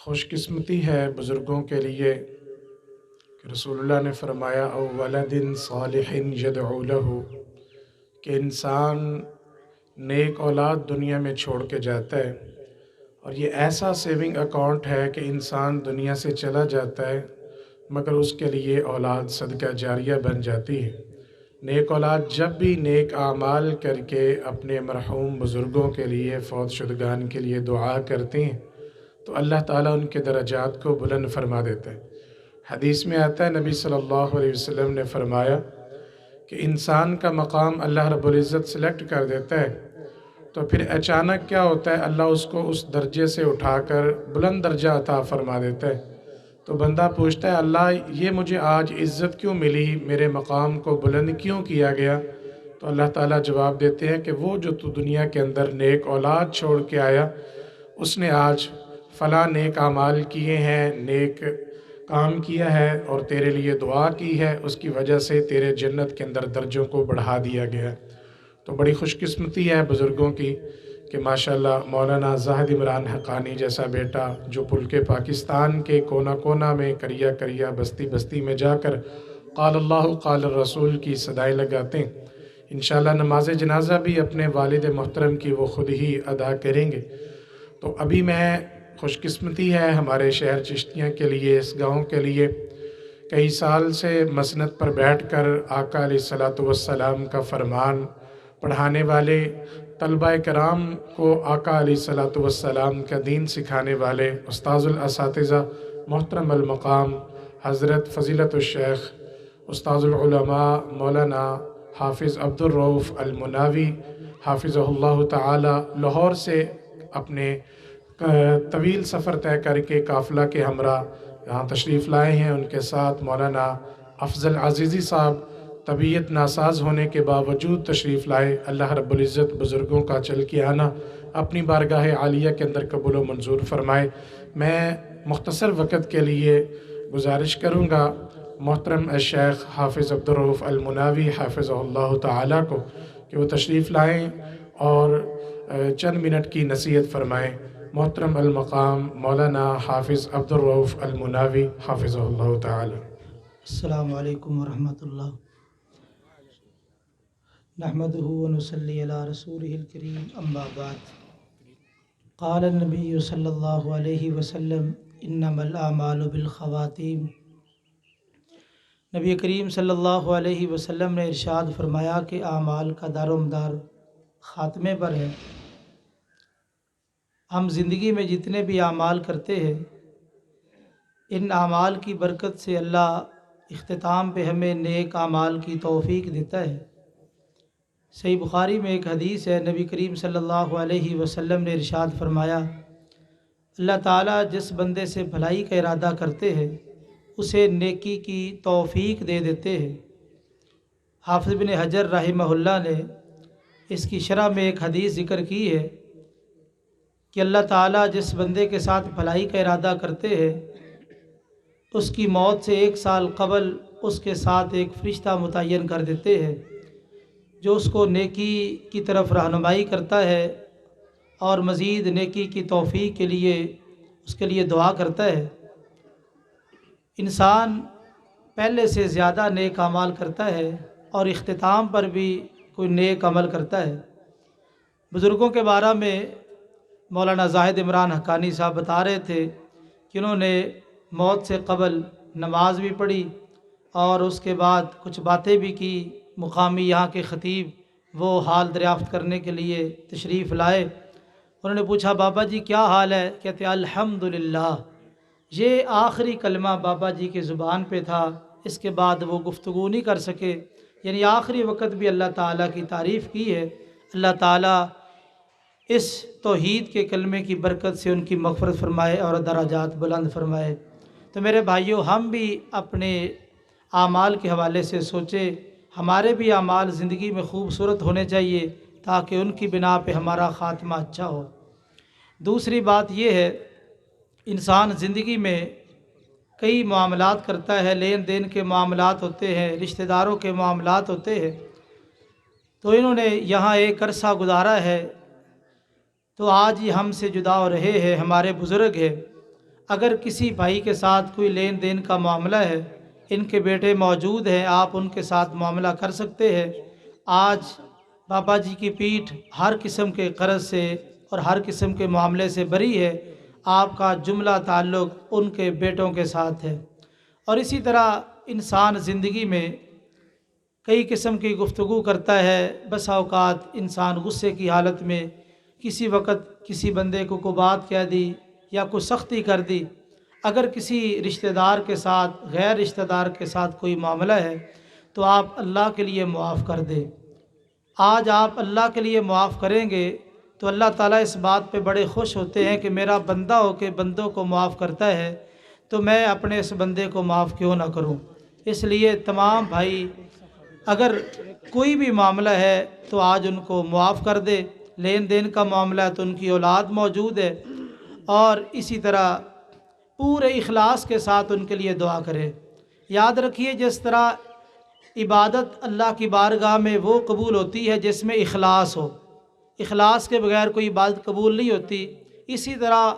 خوش قسمتی ہے بزرگوں کے لیے کہ رسول اللہ نے فرمایا او ولد صالح یدعو لہ، کہ انسان نیک اولاد دنیا میں چھوڑ کے جاتا ہے، اور یہ ایسا سیونگ اکاؤنٹ ہے کہ انسان دنیا سے چلا جاتا ہے مگر اس کے لیے اولاد صدقہ جاریہ بن جاتی ہے۔ نیک اولاد جب بھی نیک اعمال کر کے اپنے مرحوم بزرگوں کے لیے، فوت شدگان کے لیے دعا کرتے ہیں تو اللہ تعالیٰ ان کے درجات کو بلند فرما دیتا ہے۔ حدیث میں آتا ہے، نبی صلی اللہ علیہ وسلم نے فرمایا کہ انسان کا مقام اللہ رب العزت سلیکٹ کر دیتا ہے تو پھر اچانک کیا ہوتا ہے، اللہ اس کو اس درجے سے اٹھا کر بلند درجہ عطا فرما دیتا ہے۔ تو بندہ پوچھتا ہے، اللہ یہ مجھے آج عزت کیوں ملی، میرے مقام کو بلند کیوں کیا گیا؟ تو اللہ تعالیٰ جواب دیتے ہیں کہ وہ جو تو دنیا کے اندر نیک اولاد چھوڑ کے آیا، اس نے آج فلاں نیک اعمال کیے ہیں، نیک کام کیا ہے اور تیرے لیے دعا کی ہے، اس کی وجہ سے تیرے جنت کے اندر درجوں کو بڑھا دیا گیا۔ تو بڑی خوش قسمتی ہے بزرگوں کی کہ ماشاءاللہ مولانا زاہد عمران حقانی جیسا بیٹا جو ملک پاکستان کے کونا کونا میں، کریا کریا، بستی بستی میں جا کر قال اللہ قال الرسول کی صدائیں لگاتے ہیں۔ انشاءاللہ نماز جنازہ بھی اپنے والد محترم کی وہ خود ہی ادا کریں گے۔ تو ابھی میں خوش قسمتی ہے ہمارے شہر چشتیاں کے لیے، اس گاؤں کے لیے، کئی سال سے مسند پر بیٹھ کر آقا علیہ الصلاۃ والسلام کا فرمان پڑھانے والے، طلبہ کرام کو آقا علیہ الصلاۃ والسلام کا دین سکھانے والے استاذ الاساتذہ محترم المقام حضرت فضیلت الشیخ استاذ العلماء مولانا حافظ عبد الرؤوف المناوی حافظہ اللہ تعالی لاہور سے اپنے طویل سفر طے کر کے قافلہ کے ہمراہ یہاں تشریف لائے ہیں۔ ان کے ساتھ مولانا افضل عزیزی صاحب طبیعت ناساز ہونے کے باوجود تشریف لائے۔ اللہ رب العزت بزرگوں کا چل کے آنا اپنی بارگاہ عالیہ کے اندر قبول و منظور فرمائے۔ میں مختصر وقت کے لیے گزارش کروں گا محترم الشیخ حافظ عبد الرؤوف المناوی حافظہ اللہ تعالیٰ کو کہ وہ تشریف لائیں اور چند منٹ کی نصیحت فرمائیں۔ محترم المقام مولانا حافظ عبد الرؤوف المناوی حافظہ اللہ تعالی۔ السلام علیکم ورحمۃ اللہ۔ نحمدہ ونصلی علی رسولہ الکریم، اما بعد۔ قال النبی صلی اللہ علیہ وسلم انما الاعمال بالخواتیم۔ نبی کریم صلی اللہ علیہ وسلم نے ارشاد فرمایا کہ اعمال کا دار و مدار خاتمے پر ہے۔ ہم زندگی میں جتنے بھی اعمال کرتے ہیں، ان اعمال کی برکت سے اللہ اختتام پہ ہمیں نیک اعمال کی توفیق دیتا ہے۔ صحیح بخاری میں ایک حدیث ہے، نبی کریم صلی اللہ علیہ وسلم نے ارشاد فرمایا، اللہ تعالیٰ جس بندے سے بھلائی کا ارادہ کرتے ہیں اسے نیکی کی توفیق دے دیتے ہیں۔ حافظ بن حجر رحمہ اللہ نے اس کی شرح میں ایک حدیث ذکر کی ہے کہ اللہ تعالیٰ جس بندے کے ساتھ بھلائی کا ارادہ کرتے ہیں اس کی موت سے 1 سال قبل اس کے ساتھ ایک فرشتہ متعین کر دیتے ہیں جو اس کو نیکی کی طرف رہنمائی کرتا ہے اور مزید نیکی کی توفیق کے لیے اس کے لیے دعا کرتا ہے۔ انسان پہلے سے زیادہ نیک اعمال کرتا ہے اور اختتام پر بھی کوئی نیک عمل کرتا ہے۔ بزرگوں کے بارے میں مولانا زاہد عمران حقانی صاحب بتا رہے تھے کہ انہوں نے موت سے قبل نماز بھی پڑھی اور اس کے بعد کچھ باتیں بھی کی۔ مقامی یہاں کے خطیب وہ حال دریافت کرنے کے لیے تشریف لائے۔ انہوں نے پوچھا، بابا جی کیا حال ہے؟ کہتے الحمدللہ۔ یہ آخری کلمہ بابا جی کے زبان پہ تھا، اس کے بعد وہ گفتگو نہیں کر سکے، یعنی آخری وقت بھی اللہ تعالیٰ کی تعریف کی ہے۔ اللہ تعالیٰ اس توحید کے کلمے کی برکت سے ان کی مغفرت فرمائے اور درجات بلند فرمائے۔ تو میرے بھائیوں، ہم بھی اپنے اعمال کے حوالے سے سوچیں، ہمارے بھی اعمال زندگی میں خوبصورت ہونے چاہیے تاکہ ان کی بنا پہ ہمارا خاتمہ اچھا ہو۔ دوسری بات یہ ہے، انسان زندگی میں کئی معاملات کرتا ہے، لین دین کے معاملات ہوتے ہیں، رشتہ داروں کے معاملات ہوتے ہیں۔ تو انہوں نے یہاں ایک عرصہ گزارا ہے تو آج ہی ہم سے جدا ہو رہے ہیں، ہمارے بزرگ ہیں۔ اگر کسی بھائی کے ساتھ کوئی لین دین کا معاملہ ہے، ان کے بیٹے موجود ہیں، آپ ان کے ساتھ معاملہ کر سکتے ہیں۔ آج بابا جی کی پیٹھ ہر قسم کے قرض سے اور ہر قسم کے معاملے سے بری ہے، آپ کا جملہ تعلق ان کے بیٹوں کے ساتھ ہے۔ اور اسی طرح انسان زندگی میں کئی قسم کی گفتگو کرتا ہے، بسا اوقات انسان غصے کی حالت میں کسی وقت کسی بندے کو کوئی بات کہہ دی یا کوئی سختی کر دی۔ اگر کسی رشتہ دار کے ساتھ غیر رشتہ دار کے ساتھ کوئی معاملہ ہے تو آپ اللہ کے لیے معاف کر دیں۔ آج آپ اللہ کے لیے معاف کریں گے تو اللہ تعالیٰ اس بات پہ بڑے خوش ہوتے ہیں کہ میرا بندہ ہو کے بندوں کو معاف کرتا ہے، تو میں اپنے اس بندے کو معاف کیوں نہ کروں۔ اس لیے تمام بھائی اگر کوئی بھی معاملہ ہے تو آج ان کو معاف کر دے۔ لین دین کا معاملہ ہے تو ان کی اولاد موجود ہے، اور اسی طرح پورے اخلاص کے ساتھ ان کے لیے دعا کرے۔ یاد رکھیے، جس طرح عبادت اللہ کی بارگاہ میں وہ قبول ہوتی ہے جس میں اخلاص ہو، اخلاص کے بغیر کوئی عبادت قبول نہیں ہوتی، اسی طرح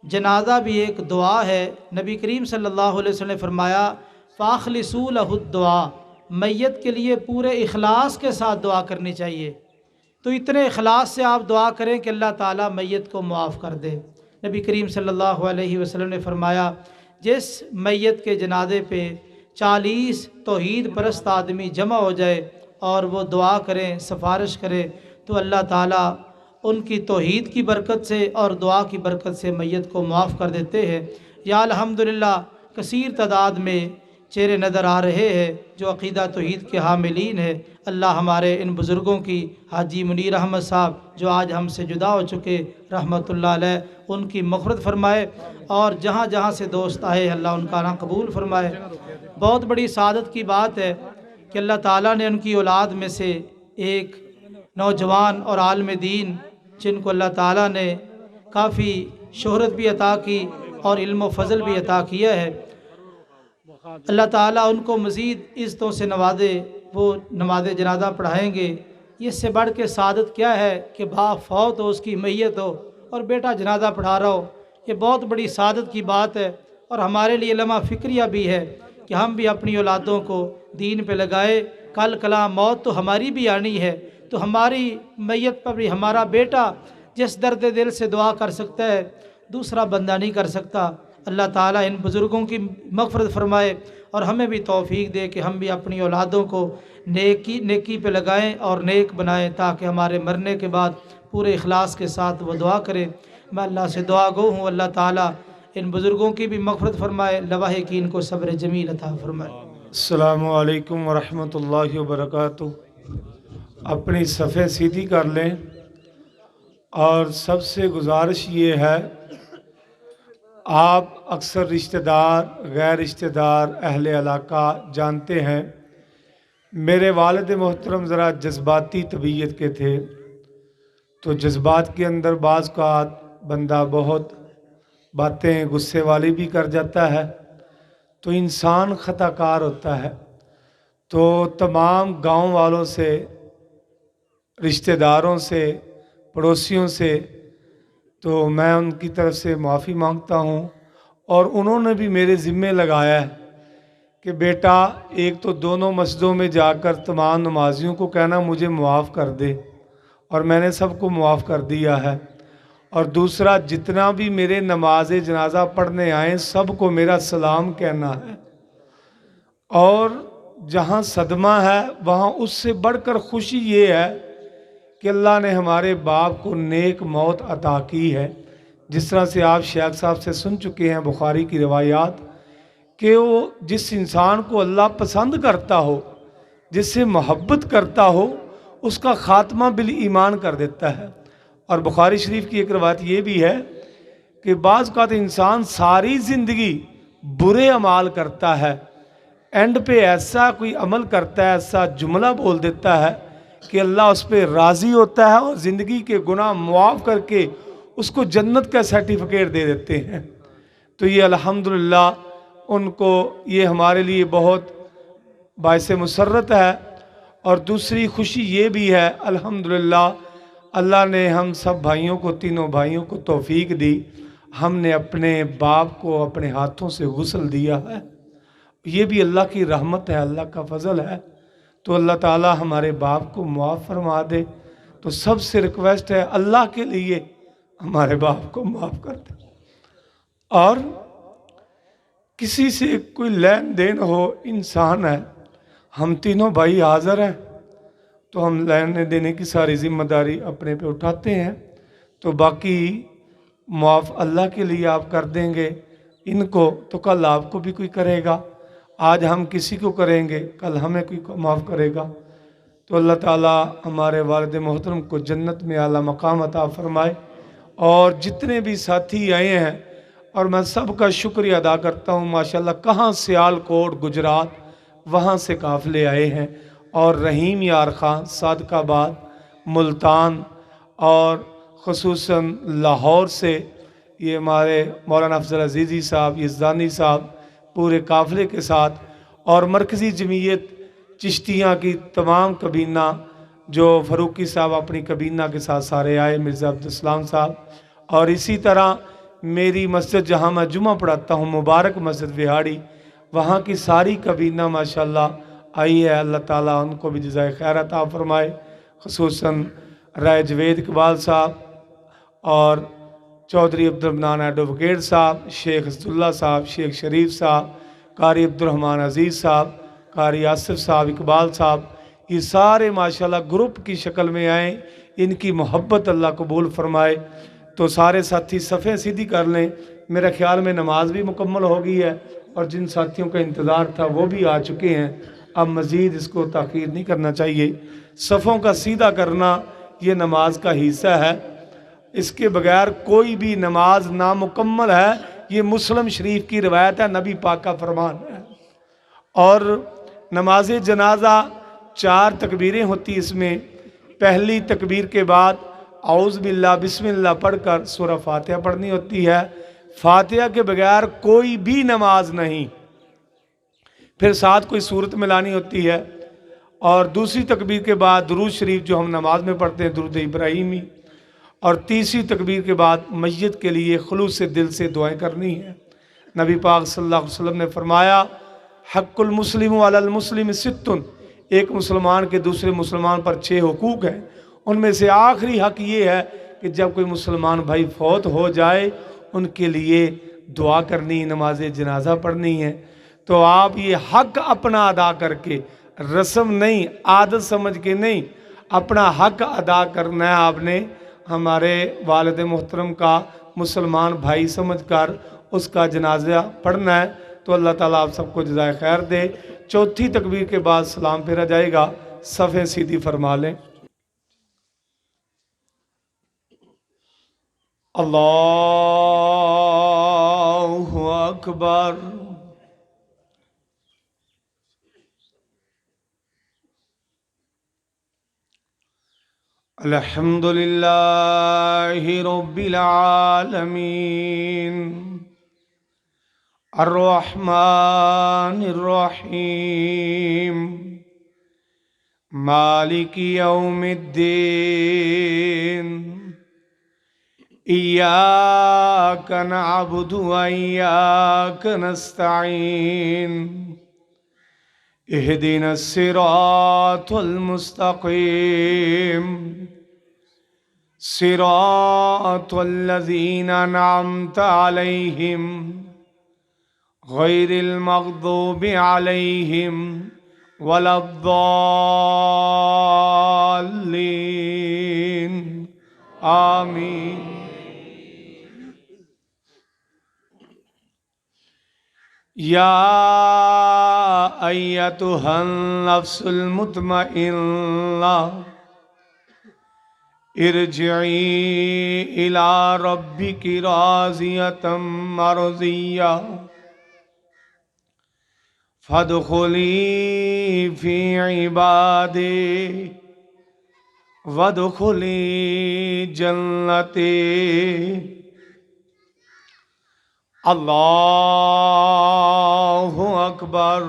جنازہ بھی ایک دعا ہے۔ نبی کریم صلی اللہ علیہ وسلم نے فرمایا فَأَخْلِصُوا لَهُ الدُّعَاء، میت کے لیے پورے اخلاص کے ساتھ دعا کرنی چاہیے۔ تو اتنے اخلاص سے آپ دعا کریں کہ اللہ تعالیٰ میت کو معاف کر دے۔ نبی کریم صلی اللہ علیہ وسلم نے فرمایا جس میت کے جنازے پہ 40 توحید پرست آدمی جمع ہو جائے اور وہ دعا کریں، سفارش کریں، تو اللہ تعالیٰ ان کی توحید کی برکت سے اور دعا کی برکت سے میت کو معاف کر دیتے ہیں۔ یا الحمدللہ کثیر تعداد میں چہرے نظر آ رہے ہیں جو عقیدہ توحید کے حاملین ہیں۔ اللہ ہمارے ان بزرگوں کی، حاجی منیر احمد صاحب جو آج ہم سے جدا ہو چکے رحمۃ اللہ علیہ، ان کی مغفرت فرمائے، اور جہاں جہاں سے دوست آئے اللہ ان کا نام قبول فرمائے۔ بہت بڑی سعادت کی بات ہے کہ اللہ تعالیٰ نے ان کی اولاد میں سے ایک نوجوان اور عالم دین جن کو اللہ تعالیٰ نے کافی شہرت بھی عطا کی اور علم و فضل بھی عطا کیا ہے، اللہ تعالیٰ ان کو مزید عزتوں سے نوازے، وہ نماز جنازہ پڑھائیں گے۔ اس سے بڑھ کے سعادت کیا ہے کہ باپ فوت ہو، اس کی میت ہو اور بیٹا جنازہ پڑھا رہا ہو، یہ بہت بڑی سعادت کی بات ہے، اور ہمارے لیے لمحہ فکریہ بھی ہے کہ ہم بھی اپنی اولادوں کو دین پہ لگائے۔ کل کلا موت تو ہماری بھی آنی ہے، تو ہماری میت پر بھی ہمارا بیٹا جس درد دل سے دعا کر سکتا ہے دوسرا بندہ نہیں کر سکتا۔ اللہ تعالیٰ ان بزرگوں کی مغفرت فرمائے اور ہمیں بھی توفیق دے کہ ہم بھی اپنی اولادوں کو نیکی پہ لگائیں اور نیک بنائیں، تاکہ ہمارے مرنے کے بعد پورے اخلاص کے ساتھ وہ دعا کریں۔ میں اللہ سے دعا گو ہوں اللہ تعالیٰ ان بزرگوں کی بھی مغفرت فرمائے، لواحقین کو صبر جمیل عطا فرمائے۔ السلام علیکم ورحمۃ اللہ وبرکاتہ۔ اپنی صفیں سیدھی کر لیں، اور سب سے گزارش یہ ہے، آپ اکثر رشتہ دار، غیر رشتہ دار، اہل علاقہ جانتے ہیں، میرے والد محترم ذرا جذباتی طبیعت کے تھے، تو جذبات کے اندر بعض اوقات بندہ بہت باتیں غصے والی بھی کر جاتا ہے، تو انسان خطا کار ہوتا ہے۔ تو تمام گاؤں والوں سے، رشتہ داروں سے، پڑوسیوں سے تو میں ان کی طرف سے معافی مانگتا ہوں، اور انہوں نے بھی میرے ذمے لگایا ہے کہ بیٹا ایک تو دونوں مسجدوں میں جا کر تمام نمازیوں کو کہنا مجھے معاف کر دے، اور میں نے سب کو معاف کر دیا ہے، اور دوسرا جتنا بھی میرے نماز جنازہ پڑھنے آئیں سب کو میرا سلام کہنا ہے، اور جہاں صدمہ ہے وہاں اس سے بڑھ کر خوشی یہ ہے کہ اللہ نے ہمارے باپ کو نیک موت عطا کی ہے۔ جس طرح سے آپ شیخ صاحب سے سن چکے ہیں بخاری کی روایات، کہ وہ جس انسان کو اللہ پسند کرتا ہو، جس سے محبت کرتا ہو، اس کا خاتمہ بالایمان کر دیتا ہے۔ اور بخاری شریف کی ایک روایت یہ بھی ہے کہ بعض اوقات انسان ساری زندگی برے اعمال کرتا ہے، اینڈ پہ ایسا کوئی عمل کرتا ہے، ایسا جملہ بول دیتا ہے کہ اللہ اس پہ راضی ہوتا ہے اور زندگی کے گناہ معاف کر کے اس کو جنت کا سرٹیفکیٹ دے دیتے ہیں۔ تو یہ الحمدللہ ان کو یہ ہمارے لیے بہت باعث مسرت ہے۔ اور دوسری خوشی یہ بھی ہے الحمدللہ اللہ نے ہم سب بھائیوں کو، تینوں بھائیوں کو توفیق دی، ہم نے اپنے باپ کو اپنے ہاتھوں سے غسل دیا ہے، یہ بھی اللہ کی رحمت ہے، اللہ کا فضل ہے۔ تو اللہ تعالی ہمارے باپ کو معاف فرما دے۔ تو سب سے ریکویسٹ ہے اللہ کے لیے ہمارے باپ کو معاف کر دے، اور کسی سے کوئی لین دین ہو، انسان ہے، ہم تینوں بھائی حاضر ہیں، تو ہم لینے دینے کی ساری ذمہ داری اپنے پہ اٹھاتے ہیں، تو باقی معاف اللہ کے لیے آپ کر دیں گے ان کو، تو کل آپ کو بھی کوئی کرے گا، آج ہم کسی کو کریں گے کل ہمیں کوئی معاف کرے گا۔ تو اللہ تعالیٰ ہمارے والد محترم کو جنت میں اعلیٰ مقام عطا فرمائے، اور جتنے بھی ساتھی آئے ہیں، اور میں سب کا شکریہ ادا کرتا ہوں، ماشاءاللہ کہاں سیال کوٹ گجرات وہاں سے قافلے آئے ہیں، اور رحیم یار خان صادق آباد ملتان اور خصوصاً لاہور سے یہ ہمارے مولانا افضل عزیزی صاحب، یزدانی صاحب پورے قافلے کے ساتھ، اور مرکزی جمعیت چشتیاں کی تمام کابینہ جو فروقی صاحب اپنی کابینہ کے ساتھ سارے آئے، مرزا عبدالسلام صاحب، اور اسی طرح میری مسجد جہاں میں جمعہ پڑھاتا ہوں مبارک مسجد وہاڑی، وہاں کی ساری کابینہ ماشاءاللہ آئی ہے، اللہ تعالیٰ ان کو بھی جزائے خیر عطا فرمائے، خصوصاً رائے جوید اقبال صاحب اور چودھری عبدالرحمن ایڈوکیٹ صاحب، شیخ عزداللہ صاحب، شیخ شریف صاحب، قاری عبدالرحمن عزیز صاحب، قاری آصف صاحب، اقبال صاحب، یہ سارے ماشاءاللہ گروپ کی شکل میں آئیں، ان کی محبت اللہ قبول فرمائے۔ تو سارے ساتھی صفیں سیدھی کر لیں، میرے خیال میں نماز بھی مکمل ہو گئی ہے، اور جن ساتھیوں کا انتظار تھا وہ بھی آ چکے ہیں، اب مزید اس کو تاخیر نہیں کرنا چاہیے۔ صفوں کا سیدھا کرنا یہ نماز کا حصہ ہے، اس کے بغیر کوئی بھی نماز نامکمل ہے، یہ مسلم شریف کی روایت ہے، نبی پاک کا فرمان ہے۔ اور نماز جنازہ 4 تکبیریں ہوتی اس میں، پہلی تکبیر کے بعد اعوذ باللہ بسم اللہ پڑھ کر سورہ فاتحہ پڑھنی ہوتی ہے، فاتحہ کے بغیر کوئی بھی نماز نہیں، پھر ساتھ کوئی سورت ملانی ہوتی ہے، اور دوسری تکبیر کے بعد درود شریف جو ہم نماز میں پڑھتے ہیں درود ابراہیمی، اور تیسری تکبیر کے بعد میت کے لیے خلوص دل سے دعائیں کرنی ہیں۔ نبی پاک صلی اللہ علیہ وسلم نے فرمایا حق المسلم علی المسلم 6، ایک مسلمان کے دوسرے مسلمان پر 6 حقوق ہیں، ان میں سے آخری حق یہ ہے کہ جب کوئی مسلمان بھائی فوت ہو جائے ان کے لیے دعا کرنی، نماز جنازہ پڑھنی ہے۔ تو آپ یہ حق اپنا ادا کر کے، رسم نہیں عادت سمجھ کے نہیں، اپنا حق ادا کرنا ہے آپ نے، ہمارے والد محترم کا مسلمان بھائی سمجھ کر اس کا جنازہ پڑھنا ہے۔ تو اللہ تعالیٰ آپ سب کو جزائے خیر دے۔ چوتھی تکبیر کے بعد سلام پھیرا جائے گا، صفیں سیدھی فرما لیں۔ اللہ اکبر۔ الحمد للہ رب العالمین الرحمن الرحیم مالک یوم الدین ایاک نعبد و ایاک نستعین اہدنا الصراط المستقیم صراط الذین انعمت علیہم غیر المغضوب علیہم ولا الضالین آمین۔ یا ایتھا النفس المطمئنہ ارجعی الی ربک راضیۃ مرضیہ فادخلی فی عبادی وادخلی جنتی۔ اللہ اکبر۔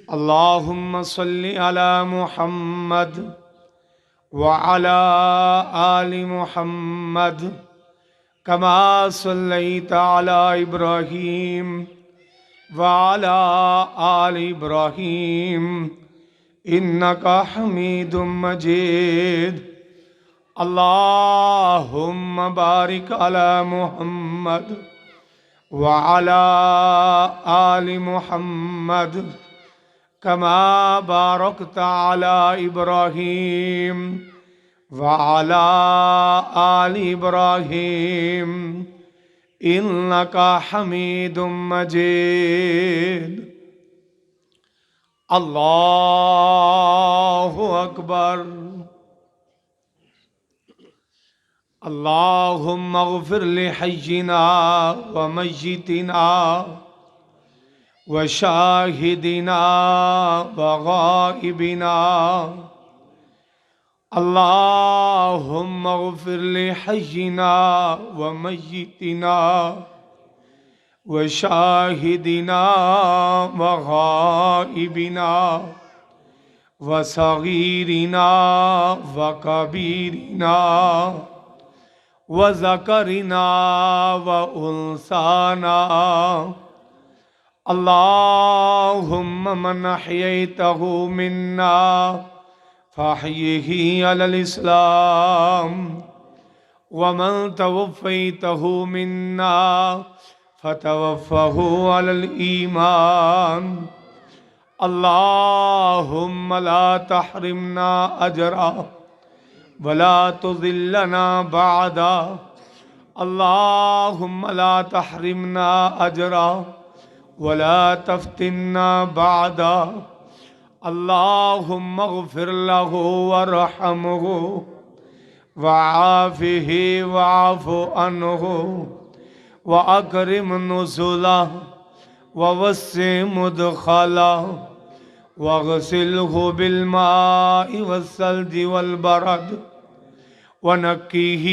اللہم صلی علی محمد وعلى آل محمد كما صليت على إبراهيم وعلى آل إبراهيم إنك حميد مجيد. اللهم بارك على محمد وعلى آل محمد كما باركت على إبراهيم وعلى آل إبراهيم إنك حميد مجيد. الله أكبر. اللهم اغفر لحينا وميتنا وشاهدنا وغائبنا. اللهم اغفر لحينا وميتنا وشاهدنا وغائبنا وصغيرنا وكبيرنا وذكرنا وأنثانا. اللهم من أحييته منا فأحيه على الإسلام ومن توفيته منا فتوفه على الإيمان. اللهم لا تحرمنا أجره ولا تضلنا بعده. اللهم لا تحرمنا أجره ولا تفتنا بعده. اللهم اغفر له وارحمه وعافه واعف عنه وأكرم نزله ووسع مدخله واغسله بالماء والثلج والبرد ونقيه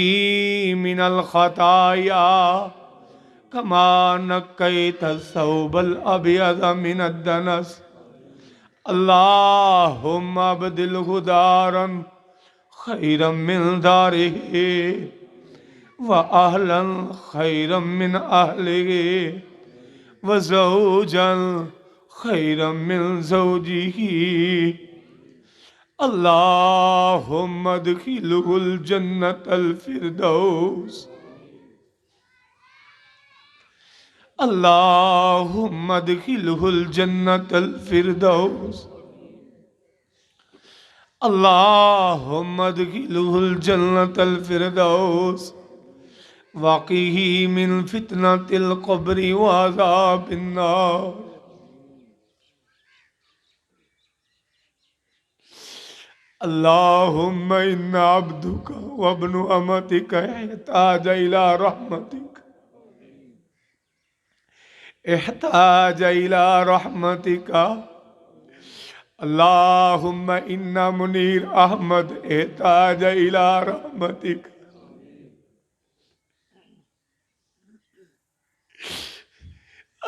من الخطايا كما نقيت الثوب الأبيض من الدنس. اللهم ابدله دارا خيرا من داره وأهلا خيرا من أهله وزوجا خيرا من زوجه. اللهم ادخله الجنة الفردوس. اللهم ادخله الجنة الفردوس. اللهم ادخله الجنة الفردوس وقه من فتنة القبر وعذاب النار. اللهم إن عبدك وابن أمتك احتاج إلى رحمتك، احتاج إلى رحمتك. اللهم إن منير أحمد احتاج إلى رحمتك.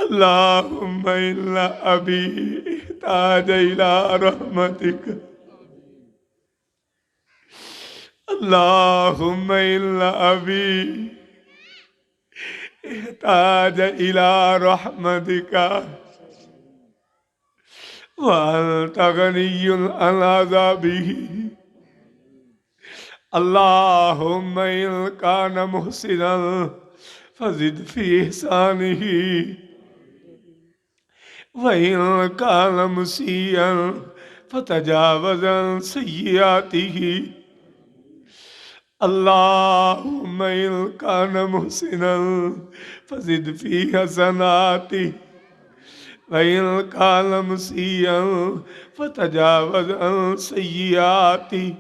اللهم إن أبي احتاج إلى رحمتك. اللهم إن أبي احتاج إلى رحمتك وأنت غني عن عذابه. اللهم إن كان محسنا فزد في إحسانه وإن كان مسيئا فتجاوز عن سيئاته. اللهم إن كان محسنا فزد في حسناته وإن كان مسيئا فتجاوز عن سيئاته.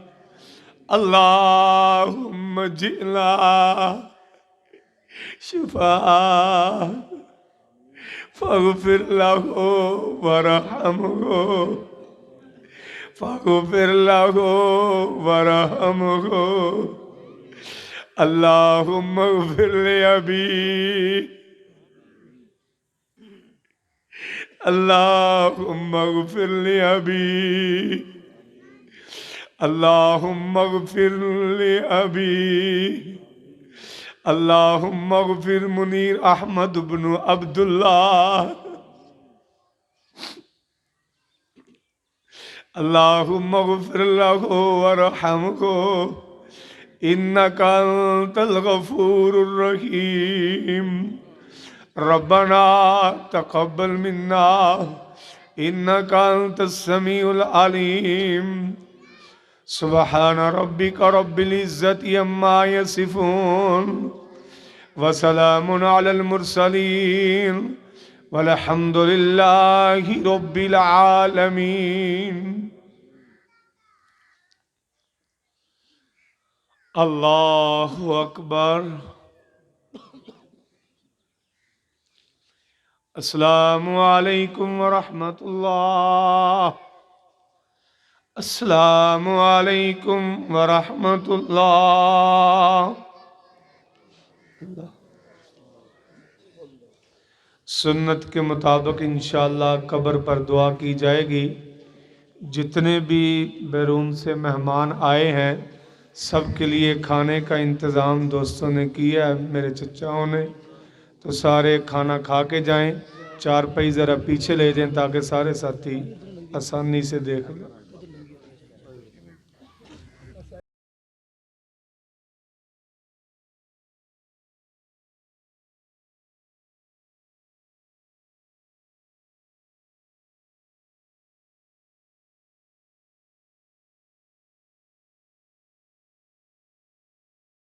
اللهم جئنا شفاء فاغفر له وارحمه، فاغفر له وارحمه. اللهم اغفر لأبي، اللهم اغفر لأبي، اللهم اغفر لأبي اللهم اغفر منیر احمد بن عبد اللہ اللهم اغفر له وارحمه إنك أنت الغفور الرحيم ربنا تقبل منا إنك أنت السميع العليم سبحان ربك رب العزة عما يصفون وسلام على المرسلين والحمد لله رب العالمين اللہ اکبر السلام علیکم ورحمۃ اللہ السلام علیکم ورحمۃ اللہ سنت کے مطابق انشاءاللہ قبر پر دعا کی جائے گی جتنے بھی بیرون سے مہمان آئے ہیں سب کے لیے کھانے کا انتظام دوستوں نے کیا ہے میرے چچاؤں نے تو سارے کھانا کھا کے جائیں چارپائی ذرا پیچھے لے جائیں تاکہ سارے ساتھی آسانی سے دیکھ لیں